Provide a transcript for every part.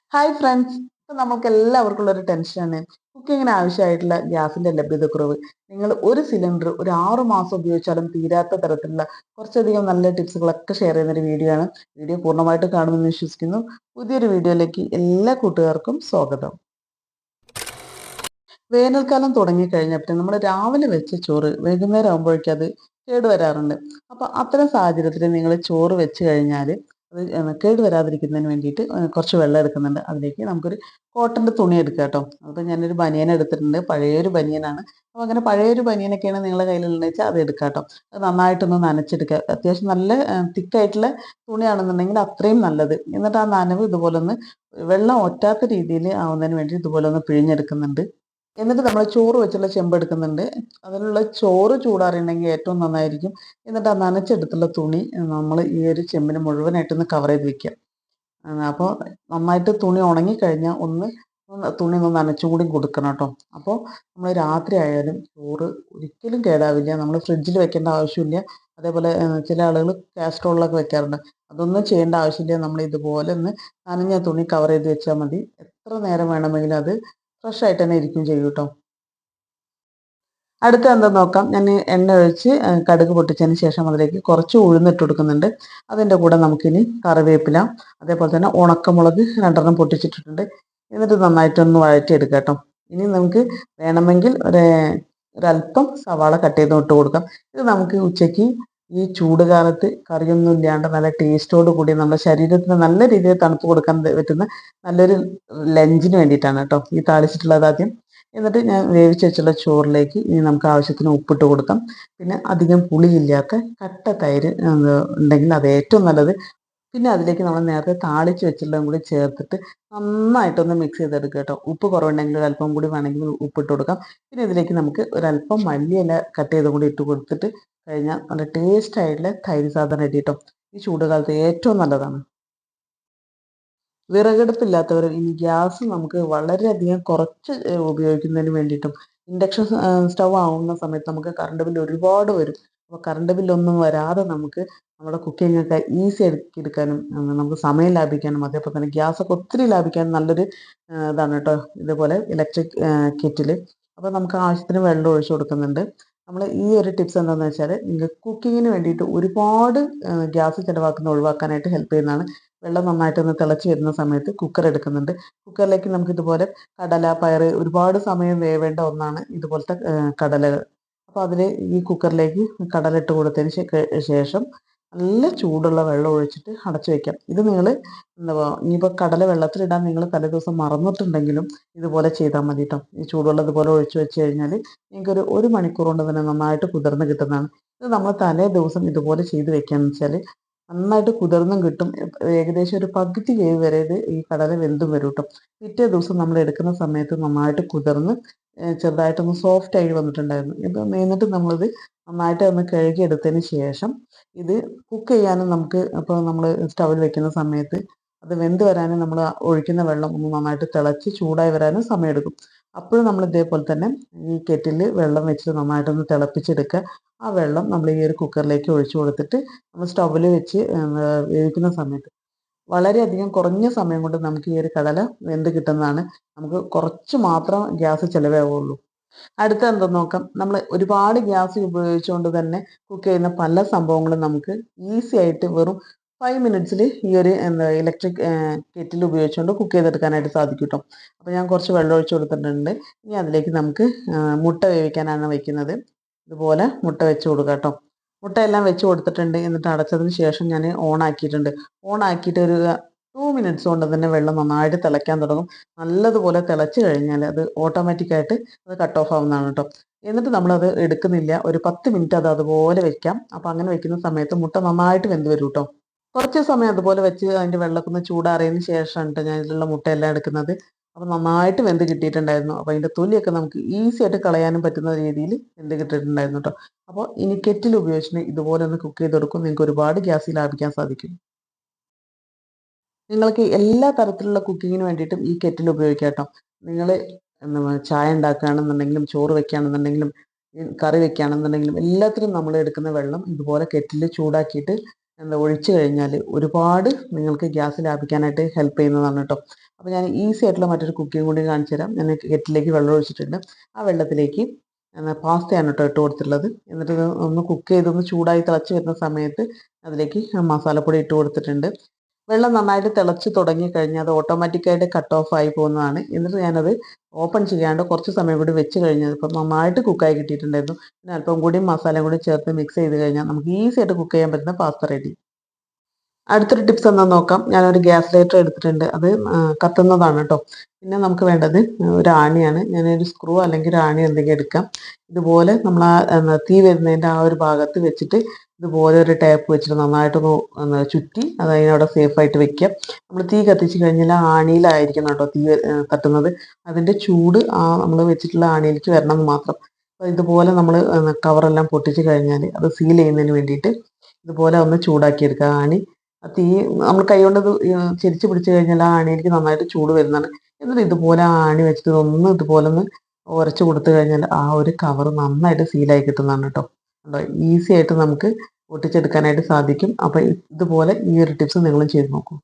Hi friends. ഇപ്പം നമുക്ക് എല്ലാവർക്കും ഉള്ള ഒരു ടെൻഷനാണ് കുക്കിങ്ങിന് ആവശ്യമായിട്ടുള്ള ഗ്യാസിന്റെ ലഭ്യതക്കുറവ്. നിങ്ങൾ ഒരു സിലിണ്ടർ ഒരു 6 മാസം ഉപയോഗിച്ചാലും തീരാത്ത തരത്തിലുള്ള കുറച്ചധികം നല്ല ടിപ്സുകളൊക്കെ ഷെയർ ചെയ്യുന്ന ഒരു വീഡിയോ ആണ്. വീഡിയോ പൂർണ്ണമായിട്ട് കാണുമെന്ന് വിശ്വസിക്കുന്നു. പുതിയൊരു വീഡിയോയിലേക്ക് എല്ലാ കൂട്ടുകാർക്കും സ്വാഗതം. വേനൽക്കാലം തുടങ്ങിക്കഴിഞ്ഞപ്പോൾ നമ്മൾ രാവിലെ വെച്ച ചോറ് വൈകുന്നേരം ആകുമ്പോഴേക്കും അത് കേടുവരാറുണ്ട്. അപ്പോൾ അത്തരം സാഹചര്യത്തിൽ നിങ്ങൾ ചോറ് വെച്ച് കഴിഞ്ഞാൽ അത് കേടുവരാതിരിക്കുന്നതിന് വേണ്ടിയിട്ട് കുറച്ച് വെള്ളം എടുക്കുന്നുണ്ട്. അതിലേക്ക് നമുക്കൊരു കോട്ടൻ്റെ തുണി എടുക്കുക കേട്ടോ. അപ്പോൾ ഞാനൊരു ബനിയൻ എടുത്തിട്ടുണ്ട്, പഴയൊരു ബനിയനാണ്. അപ്പോൾ അങ്ങനെ പഴയൊരു ബനിയനൊക്കെയാണ് നിങ്ങളുടെ കയ്യിലുള്ളതെന്ന് വെച്ചാൽ അത് എടുക്കുക കേട്ടോ. അത് നന്നായിട്ടൊന്ന് നനച്ചെടുക്കുക. അത്യാവശ്യം നല്ല തിക്കായിട്ടുള്ള തുണിയാണെന്നുണ്ടെങ്കിൽ അത്രയും നല്ലത്. എന്നിട്ട് ആ നനവ് ഇതുപോലെ ഒന്ന് വെള്ളം ഒറ്റാത്ത രീതിയിൽ ആവുന്നതിന് വേണ്ടി ഇതുപോലെ ഒന്ന് പിഴിഞ്ഞെടുക്കുന്നുണ്ട്. എന്നിട്ട് നമ്മൾ ചോറ് വെച്ചുള്ള ചെമ്പ് എടുക്കുന്നുണ്ട്. അതിലുള്ള ചോറ് ചൂടാറിയിട്ടുണ്ടെങ്കിൽ ഏറ്റവും നന്നായിരിക്കും. എന്നിട്ട് ആ നനച്ചെടുത്തുള്ള തുണി നമ്മൾ ഈ ഒരു ചെമ്പിന് മുഴുവനായിട്ടൊന്ന് കവർ ചെയ്ത് വെക്കുക. അപ്പോൾ നന്നായിട്ട് തുണി ഉണങ്ങിക്കഴിഞ്ഞാൽ തുണി ഒന്ന് നനച്ചും കൂടി കൊടുക്കണം കേട്ടോ. അപ്പോൾ നമ്മൾ രാത്രി ആയാലും ചോറ് ഒരിക്കലും കേടാവില്ല. നമ്മൾ ഫ്രിഡ്ജിൽ വെക്കേണ്ട ആവശ്യമില്ല. അതേപോലെ ചില ആളുകൾ കാസ്ട്രോളിലൊക്കെ വെക്കാറുണ്ട്. അതൊന്നും ചെയ്യേണ്ട ആവശ്യമില്ല. നമ്മൾ ഇതുപോലെ ഒന്ന് നനഞ്ഞ തുണി കവർ ചെയ്ത് വെച്ചാൽ മതി. എത്ര നേരം വേണമെങ്കിലും അത് ഫ്രഷ് ആയിട്ട് തന്നെ ഇരിക്കും ചെയ്യും കേട്ടോ. അടുത്ത എന്താ നോക്കാം. ഞാൻ എണ്ണ ഒഴിച്ച് കടുക് പൊട്ടിച്ചതിന് ശേഷം അതിലേക്ക് കുറച്ച് ഉഴുന്നിട്ട് കൊടുക്കുന്നുണ്ട്. അതിൻ്റെ കൂടെ നമുക്കിനി കറിവേപ്പില, അതേപോലെ തന്നെ ഉണക്കമുളക് 2 പൊട്ടിച്ചിട്ടിട്ടുണ്ട്. എന്നിട്ട് നന്നായിട്ടൊന്ന് വഴറ്റിയെടുക്കാം കേട്ടോ. ഇനി നമുക്ക് വേണമെങ്കിൽ ഒരല്പം സവാള കട്ട് ചെയ്ത് ഇട്ട് കൊടുക്കാം. ഇത് നമുക്ക് ഉച്ചയ്ക്ക് ഈ ചൂട് കാലത്ത് കറിയൊന്നും ഇല്ലാണ്ട് നല്ല ടേസ്റ്റോട് കൂടി നമ്മുടെ ശരീരത്തിന് നല്ല രീതിയിൽ തണുപ്പ് കൊടുക്കാൻ പറ്റുന്ന നല്ലൊരു ലഞ്ചിന് വേണ്ടിയിട്ടാണ് കേട്ടോ ഈ താളിച്ചിട്ടുള്ളത് ആദ്യം. എന്നിട്ട് ഞാൻ വേവിച്ച് വെച്ചുള്ള ചോറിലേക്ക് ഇനി നമുക്ക് ആവശ്യത്തിന് ഉപ്പിട്ട് കൊടുക്കാം. പിന്നെ അധികം പുളിയില്ലാത്ത കട്ട തൈര് ഉണ്ടെങ്കിൽ അത് ഏറ്റവും നല്ലത്. പിന്നെ അതിലേക്ക് നമ്മൾ നേരത്തെ താളിച്ച് വെച്ചുള്ളതും കൂടി ചേർത്തിട്ട് നന്നായിട്ടൊന്ന് മിക്സ് ചെയ്തെടുക്കുക കേട്ടോ. ഉപ്പ് കുറവുണ്ടെങ്കിൽ ഒരല്പം കൂടി വേണമെങ്കിൽ ഉപ്പിട്ട് കൊടുക്കാം. പിന്നെ ഇതിലേക്ക് നമുക്ക് ഒരല്പം മല്ലിയില കട്ട് ചെയ്തും കൂടി ഇട്ട് കൊടുത്തിട്ട് കഴിഞ്ഞാൽ നല്ല ടേസ്റ്റ് ആയിട്ടുള്ള തൈര് സാധനം റെഡി കേട്ടോ. ഈ ചൂടുകാലത്ത് ഏറ്റവും നല്ലതാണ്. വിറകടുപ്പില്ലാത്തവർ ഇനി ഗ്യാസ് നമുക്ക് വളരെയധികം കുറച്ച് ഉപയോഗിക്കുന്നതിന് വേണ്ടിയിട്ടും ഇൻഡക്ഷൻ സ്റ്റൗ ആവുന്ന സമയത്ത് നമുക്ക് കറണ്ട് ബില്ല് ഒരുപാട് വരും. അപ്പോൾ കറണ്ട് ബില്ലൊന്നും വരാതെ നമുക്ക് നമ്മുടെ കുക്കിംഗ് ഒക്കെ ഈസി ആക്കി എടുക്കാനും നമുക്ക് സമയം ലാഭിക്കാനും അതേപോലെ തന്നെ ഗ്യാസൊക്കെ ഒത്തിരി ലാഭിക്കാനും നല്ലൊരു ഇതാണ് കേട്ടോ ഇതുപോലെ ഇലക്ട്രിക് കെറ്റിൽ. അപ്പോൾ നമുക്ക് ആവശ്യത്തിന് വെള്ളം ഒഴിച്ചു കൊടുക്കുന്നുണ്ട്. നമ്മൾ ഈ ഒരു ടിപ്സ് എന്താണെന്ന് വെച്ചാൽ നിങ്ങൾക്ക് കുക്കിങ്ങിന് വേണ്ടിയിട്ട് ഒരുപാട് ഗ്യാസ് ഒഴിവാക്കാനായിട്ട് ഹെൽപ്പ് ചെയ്യുന്നതാണ്. വെള്ളം നന്നായിട്ടൊന്ന് തിളച്ച് വരുന്ന സമയത്ത് കുക്കർ എടുക്കുന്നുണ്ട്. കുക്കറിലേക്ക് നമുക്ക് ഇതുപോലെ കടല, പയറ് ഒരുപാട് സമയം വേവേണ്ട ഒന്നാണ് ഇതുപോലത്തെ കടലകൾ. അപ്പോൾ അതിൽ ഈ കുക്കറിലേക്ക് കടല ഇട്ട് കൊടുത്തതിന് ശേഷം നല്ല ചൂടുള്ള വെള്ളം ഒഴിച്ചിട്ട് അടച്ചു വയ്ക്കാം. ഇത് നിങ്ങൾ ഇനിയിപ്പോൾ കടല വെള്ളത്തിലിടാൻ നിങ്ങൾ തലേദിവസം മറന്നിട്ടുണ്ടെങ്കിലും ഇതുപോലെ ചെയ്താൽ മതി കേട്ടോ. ഈ ചൂടുവെള്ളം ഇതുപോലെ ഒഴിച്ച് വെച്ച് കഴിഞ്ഞാൽ നിങ്ങൾക്കൊരു 1 മണിക്കൂർ കൊണ്ട് തന്നെ നന്നായിട്ട് കുതിർന്ന് കിട്ടുന്നതാണ്. ഇത് നമ്മൾ തലേ ദിവസം ഇതുപോലെ ചെയ്ത് വെക്കുകയെന്ന് വെച്ചാൽ നന്നായിട്ട് കുതിർന്നും കിട്ടും. ഏകദേശം ഒരു പകുതി വേവ് വരെ ഇത് ഈ കടല വെന്തും വരും കേട്ടോ. പിറ്റേ ദിവസം നമ്മൾ എടുക്കുന്ന സമയത്ത് നന്നായിട്ട് കുതിർന്ന് ചെറുതായിട്ടൊന്ന് സോഫ്റ്റ് ആയി വന്നിട്ടുണ്ടായിരുന്നു. എന്നിട്ട് നമ്മളിത് നന്നായിട്ട് ഒന്ന് കഴുകി എടുത്തതിന് ശേഷം ഇത് കുക്ക് ചെയ്യാനും നമുക്ക് ഇപ്പോൾ നമ്മൾ സ്റ്റൗവിൽ വെക്കുന്ന സമയത്ത് അത് വെന്ത് വരാനും നമ്മൾ ഒഴിക്കുന്ന വെള്ളം ഒന്ന് നന്നായിട്ട് തിളച്ച് ചൂടായി വരാനും സമയമെടുക്കും. അപ്പോഴും നമ്മൾ ഇതേപോലെ തന്നെ ഈ കെറ്റിൽ വെള്ളം വെച്ചിട്ട് നന്നായിട്ടൊന്ന് തിളപ്പിച്ചെടുക്കുക. ആ വെള്ളം നമ്മൾ ഈ ഒരു കുക്കറിലേക്ക് ഒഴിച്ചു കൊടുത്തിട്ട് നമ്മൾ സ്റ്റൗവിൽ വെച്ച് വേവിക്കുന്ന സമയത്ത് വളരെയധികം കുറഞ്ഞ സമയം കൊണ്ട് നമുക്ക് ഈ ഒരു കടല വെന്ത് കിട്ടുന്നതാണ്. നമുക്ക് കുറച്ച് മാത്രം ഗ്യാസ് ചിലവാകുള്ളൂ. അടുത്ത എന്തെന്ന് നോക്കാം. നമ്മൾ ഒരുപാട് ഗ്യാസ് ഉപയോഗിച്ചുകൊണ്ട് തന്നെ കുക്ക് ചെയ്യുന്ന പല സംഭവങ്ങളും നമുക്ക് ഈസി ആയിട്ട് വെറും 5 മിനിറ്റ്സിൽ ഈ ഒരു ഇലക്ട്രിക് കെറ്റിൽ ഉപയോഗിച്ചുകൊണ്ട് കുക്ക് ചെയ്തെടുക്കാനായിട്ട് സാധിക്കും കേട്ടോ. അപ്പോൾ ഞാൻ കുറച്ച് വെള്ളം ഒഴിച്ച് കൊടുത്തിട്ടുണ്ട്. ഇനി അതിലേക്ക് നമുക്ക് മുട്ട വേവിക്കാനാണ് വയ്ക്കുന്നത്. ഇതുപോലെ മുട്ട വെച്ച് കൊടുക്കാം കേട്ടോ. മുട്ട എല്ലാം വെച്ച് കൊടുത്തിട്ടുണ്ട്. എന്നിട്ട് അടച്ചതിന് ശേഷം ഞാൻ ഓൺ ആക്കിയിട്ടുണ്ട്. ഓൺ ആക്കിയിട്ട് ഒരു 2 മിനിറ്റ്സ് കൊണ്ട് തന്നെ വെള്ളം നന്നായിട്ട് തിളയ്ക്കാൻ തുടങ്ങും. നല്ലതുപോലെ തിളച്ച് കഴിഞ്ഞാൽ അത് ഓട്ടോമാറ്റിക്കായിട്ട് അത് കട്ട് ഓഫ് ആവുന്നതാണ് കേട്ടോ. എന്നിട്ട് നമ്മളത് എടുക്കുന്നില്ല. ഒരു 10 മിനിറ്റ് അത് അതുപോലെ വെക്കാം. അപ്പോൾ അങ്ങനെ വെക്കുന്ന സമയത്ത് മുട്ട നന്നായിട്ട് വെന്ത് വരും കേട്ടോ. കുറച്ച് സമയം അതുപോലെ വെച്ച് അതിൻ്റെ വെള്ളമൊക്കെ ഒന്ന് ചൂടാറിയതിന് ശേഷമാണ് കേട്ടോ ഞാൻ ഇതിലുള്ള മുട്ടയെല്ലാം എടുക്കുന്നത്. അപ്പോൾ നന്നായിട്ട് വെന്ത് കിട്ടിയിട്ടുണ്ടായിരുന്നു. അപ്പോൾ അതിൻ്റെ തൊലിയൊക്കെ നമുക്ക് ഈസി ആയിട്ട് കളയാനും പറ്റുന്ന രീതിയിൽ വെന്ത് കിട്ടിയിട്ടുണ്ടായിരുന്നു കേട്ടോ. അപ്പോൾ ഇനി കെറ്റിൽ ഉപയോഗിച്ചിട്ട് ഇതുപോലെ ഒന്ന് കുക്ക് ചെയ്തെടുക്കും. നിങ്ങൾക്ക് ഒരുപാട് ഗ്യാസ് ലാഭിക്കാൻ സാധിക്കും. നിങ്ങൾക്ക് എല്ലാ തരത്തിലുള്ള കുക്കിങ്ങിന് വേണ്ടിയിട്ടും ഈ കെറ്റിൽ ഉപയോഗിക്കാം കേട്ടോ. നിങ്ങൾ ചായ ഉണ്ടാക്കുകയാണെന്നുണ്ടെങ്കിലും ചോറ് വെക്കുകയാണെന്നുണ്ടെങ്കിലും കറി വെക്കുകയാണെന്നുണ്ടെങ്കിലും എല്ലാത്തിനും നമ്മൾ എടുക്കുന്ന വെള്ളം ഇതുപോലെ കെറ്റിൽ ചൂടാക്കിയിട്ട് ഒഴിച്ചു കഴിഞ്ഞാൽ ഒരുപാട് നിങ്ങൾക്ക് ഗ്യാസ് ലാഭിക്കാനായിട്ട് ഹെൽപ്പ് ചെയ്യുന്നതാണ് കേട്ടോ. അപ്പോൾ ഞാൻ ഈസി ആയിട്ടുള്ള മറ്റൊരു കുക്കിംഗ് കൂടി കാണിച്ചു തരാം. ഞാൻ കെറ്റിലേക്ക് വെള്ളം ഒഴിച്ചിട്ടുണ്ട്. ആ വെള്ളത്തിലേക്ക് പാസ്തയാണ് കേട്ടോ ഇട്ട് കൊടുത്തിട്ടുള്ളത്. എന്നിട്ട് ഇത് ഒന്ന് കുക്ക് ചെയ്തൊന്ന് ചൂടായി തിളച്ച് വരുന്ന സമയത്ത് അതിലേക്ക് മസാലപ്പൊടി ഇട്ട് കൊടുത്തിട്ടുണ്ട്. വെള്ളം നന്നായിട്ട് തിളച്ച് തുടങ്ങിക്കഴിഞ്ഞാൽ അത് ഓട്ടോമാറ്റിക്കായിട്ട് കട്ട് ഓഫ് ആയി പോകുന്നതാണ്. എന്നിട്ട് ഞാനത് ഓപ്പൺ ചെയ്യാണ്ട് കുറച്ച് സമയം കൂടി വെച്ച് കഴിഞ്ഞത് ഇപ്പം നന്നായിട്ട് കുക്കായി കിട്ടിയിട്ടുണ്ടായിരുന്നു. പിന്നെ അല്പം കൂടി മസാലയും കൂടി ചേർത്ത് മിക്സ് ചെയ്ത് കഴിഞ്ഞാൽ നമുക്ക് ഈസി ആയിട്ട് കുക്ക് ചെയ്യാൻ പറ്റുന്ന പാസ്ത റെഡി. അടുത്തൊരു ടിപ്സ് എന്താണെന്ന് നോക്കാം. ഞാനൊരു ഗ്യാസ് ലൈറ്റർ എടുത്തിട്ടുണ്ട്. അത് കത്തുന്നതാണ് കേട്ടോ. പിന്നെ നമുക്ക് വേണ്ടത് ഒരു ആണിയാണ്. ഞാനൊരു സ്ക്രൂ അല്ലെങ്കിൽ ഒരു ആണി എന്തെങ്കിലും എടുക്കാം. ഇതുപോലെ നമ്മൾ തീ വരുന്നതിൻ്റെ ആ ഒരു ഭാഗത്ത് വെച്ചിട്ട് ഇതുപോലെ ഒരു ടേപ്പ് വെച്ചിട്ട് നന്നായിട്ടൊന്ന് ചുറ്റി അത് അതിനവിടെ സേഫായിട്ട് വെക്കുക. നമ്മൾ തീ കത്തിച്ച് കഴിഞ്ഞാൽ ആ ആണിയിലായിരിക്കണം കേട്ടോ തീ തട്ടുന്നത്. അതിൻ്റെ ചൂട് ആ നമ്മൾ വെച്ചിട്ടുള്ള ആണിയിലേക്ക് വരണം എന്ന് മാത്രം. അപ്പോൾ ഇതുപോലെ നമ്മൾ കവറെല്ലാം പൊട്ടിച്ച് കഴിഞ്ഞാൽ അത് സീൽ ചെയ്യുന്നതിന് വേണ്ടിയിട്ട് ഇതുപോലെ ഒന്ന് ചൂടാക്കിയെടുക്കുക ആണി. ആ തീ നമ്മൾ കൈകൊണ്ട് ഇത് ചെരിച്ച് പിടിച്ച് കഴിഞ്ഞാൽ ആ ആണിയിലേക്ക് നന്നായിട്ട് ചൂട് വരുന്നതാണ്. എന്നിട്ട് ഇതുപോലെ ആ ആണി വെച്ചിട്ട് ഇതുപോലെ ഒന്ന് ഉരച്ച് കൊടുത്തു കഴിഞ്ഞാൽ ആ ഒരു കവർ നന്നായിട്ട് സീലായി കിട്ടുന്നതാണ് കേട്ടോ. ഈസി ആയിട്ട് നമുക്ക് ഒട്ടിച്ചെടുക്കാനായിട്ട് സാധിക്കും. അപ്പോൾ ഇതുപോലെ ഈ ഒരു ടിപ്സ് നിങ്ങളും ചെയ്ത് നോക്കൂ.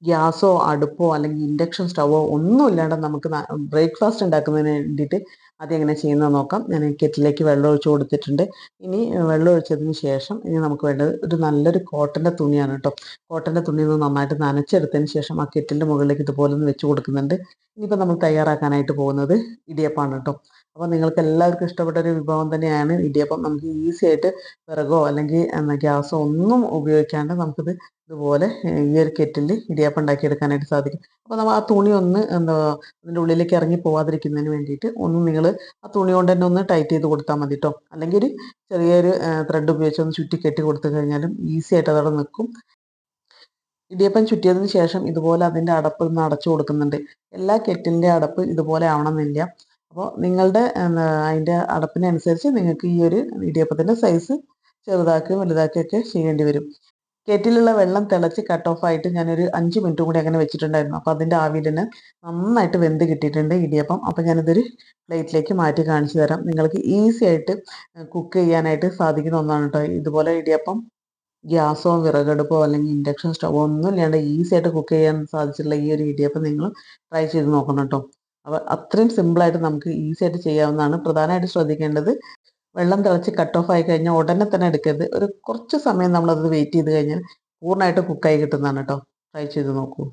ഗ്യാസോ അടുപ്പോ അല്ലെങ്കിൽ ഇൻഡക്ഷൻ സ്റ്റവോ ഒന്നും ഇല്ലാണ്ട് നമുക്ക് ബ്രേക്ക്ഫാസ്റ്റ് ഉണ്ടാക്കുന്നതിന് വേണ്ടിയിട്ട് ആദ്യം എങ്ങനെ ചെയ്യുന്നത് നോക്കാം. ഞാൻ കെറ്റിലേക്ക് വെള്ളം ഒഴിച്ച് കൊടുത്തിട്ടുണ്ട്. ഇനി വെള്ളം ഒഴിച്ചതിന് ശേഷം ഇനി നമുക്ക് വേണ്ടത് ഒരു നല്ലൊരു കോട്ടൻ്റെ തുണിയാണ് കേട്ടോ. കോട്ടൻ്റെ തുണി ഒന്ന് നന്നായിട്ട് നനച്ചെടുത്തതിന് ശേഷം ആ കെറ്റിലിൻ്റെ മുകളിലേക്ക് ഇതുപോലെ ഒന്ന് വെച്ച് കൊടുക്കുന്നുണ്ട്. ഇനിയിപ്പോൾ നമ്മൾ തയ്യാറാക്കാനായിട്ട് പോകുന്നത് ഇടിയപ്പമാണ് കേട്ടോ. അപ്പോൾ നിങ്ങൾക്ക് എല്ലാവർക്കും ഇഷ്ടപ്പെട്ട ഒരു വിഭവം തന്നെയാണ് ഇടിയപ്പം. നമുക്ക് ഈസി ആയിട്ട് വിറകോ അല്ലെങ്കിൽ ഗ്യാസോ ഒന്നും ഉപയോഗിക്കാണ്ട് നമുക്കിത് ഇതുപോലെ ഈ ഒരു കെറ്റിൽ ഇടിയപ്പം ഉണ്ടാക്കിയെടുക്കാനായിട്ട് സാധിക്കും. അപ്പോൾ നമ്മൾ ആ തുണി ഒന്ന് അതിൻ്റെ ഉള്ളിലേക്ക് ഇറങ്ങി പോകാതിരിക്കുന്നതിന് വേണ്ടിയിട്ട് നിങ്ങൾ ആ തുണി കൊണ്ട് തന്നെ ഒന്ന് ടൈറ്റ് ചെയ്ത് കൊടുത്താൽ മതി കേട്ടോ. അല്ലെങ്കിൽ ഒരു ചെറിയൊരു ത്രെഡ് ഉപയോഗിച്ച് ഒന്ന് ചുറ്റി കെട്ടി കൊടുത്തു കഴിഞ്ഞാലും ഈസി ആയിട്ട് അതവിടെ നിൽക്കും. ഇടിയപ്പം ചുറ്റിയതിന് ശേഷം ഇതുപോലെ അതിൻ്റെ അടപ്പ് ഒന്ന് അടച്ചു കൊടുക്കുന്നുണ്ട്. എല്ലാ കെറ്റിലിൻ്റെ അടപ്പ് ഇതുപോലെ ആവണമെന്നില്ല. അപ്പോൾ നിങ്ങളുടെ അതിൻ്റെ അടപ്പിനനുസരിച്ച് നിങ്ങൾക്ക് ഈ ഒരു ഇടിയപ്പത്തിൻ്റെ സൈസ് ചെറുതാക്കുകയും വലുതാക്കുകയൊക്കെ ചെയ്യേണ്ടി വരും. കെറ്റിലുള്ള വെള്ളം തിളച്ച് കട്ട് ഓഫ് ആയിട്ട് ഞാനൊരു 5 മിനിറ്റും കൂടി അങ്ങനെ വെച്ചിട്ടുണ്ടായിരുന്നു. അപ്പോൾ അതിൻ്റെ ആവിയിൽ തന്നെ നന്നായിട്ട് വെന്ത് കിട്ടിയിട്ടുണ്ട് ഇടിയപ്പം. അപ്പോൾ ഞാനിതൊരു പ്ലേറ്റിലേക്ക് മാറ്റി കാണിച്ചു തരാം. നിങ്ങൾക്ക് ഈസി ആയിട്ട് കുക്ക് ചെയ്യാനായിട്ട് സാധിക്കുന്ന ഒന്നാണ് കേട്ടോ ഇതുപോലെ ഇടിയപ്പം. ഗ്യാസോ വിറകടുപ്പോ അല്ലെങ്കിൽ ഇൻഡക്ഷൻ സ്റ്റവോ ഒന്നും ഇല്ലാണ്ട് ഈസി ആയിട്ട് കുക്ക് ചെയ്യാൻ സാധിച്ചിട്ടുള്ള ഈ ഒരു ഇടിയപ്പം നിങ്ങൾ ട്രൈ ചെയ്ത് നോക്കണം കേട്ടോ. അപ്പോൾ അത്രയും സിമ്പിളായിട്ട് നമുക്ക് ഈസി ആയിട്ട് ചെയ്യാവുന്നതാണ്. പ്രധാനമായിട്ട് ശ്രദ്ധിക്കേണ്ടത് വെള്ളം തിളച്ച് കട്ട് ഓഫ് ആയി കഴിഞ്ഞാൽ ഉടനെ തന്നെ എടുക്കരുത്. ഒരു കുറച്ച് സമയം നമ്മളത് വെയിറ്റ് ചെയ്ത് കഴിഞ്ഞാൽ പൂർണ്ണമായിട്ട് കുക്കായി കിട്ടുന്നതാണ് കേട്ടോ. ട്രൈ ചെയ്ത് നോക്കൂ.